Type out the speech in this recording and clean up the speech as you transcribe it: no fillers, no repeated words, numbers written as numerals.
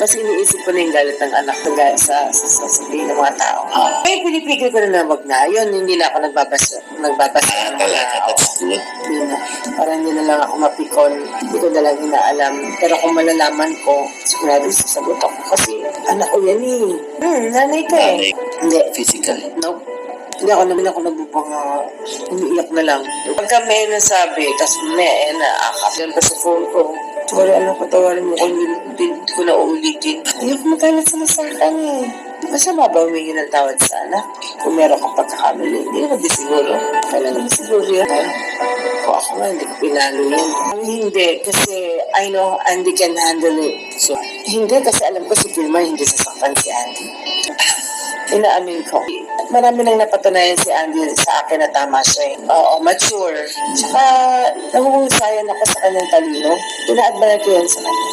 Mas iniisip ko na yung galit ng anak ko sa sasabihin ng mga tao. Kaya pinipigil ko na wag na. Yun, hindi na ako nagbabasa. Talaga, that's good. Hindi na. Parang hindi na lang ako mapikon. Hindi ko na lang inaalam. Pero kung malalaman ko, sigurado sasagot ako. Kasi anak ko yan eh. Nanay ko eh. Hindi. Physically. Nope. Hindi ako nabubanga. Umiiyak na lang. Pagka may nasabi, tapos may naakap yan pa sa phone ko. Sorry, alam ko, tawarin mo kung hindi ko na uulitin. Ayoko magalit sa akin eh. Masama ba humingi ng tawad sa anak? Kung meron kang pagkakamali, hindi naman di siguro. Kailan naman siguro yan. Kung ako nga, hindi ko pinalo yan. Hindi, kasi I know Andy can handle it. So, hindi, kasi alam ko si Vilma hindi sasaktan si Andy. Inaamin ko. Marami nang napatunayan si Andy sa akin na tama siya eh. Oo, mature. Tsaka, nangungusayan ako sa kanyang talino. Ina-admire ko yan sa kanya.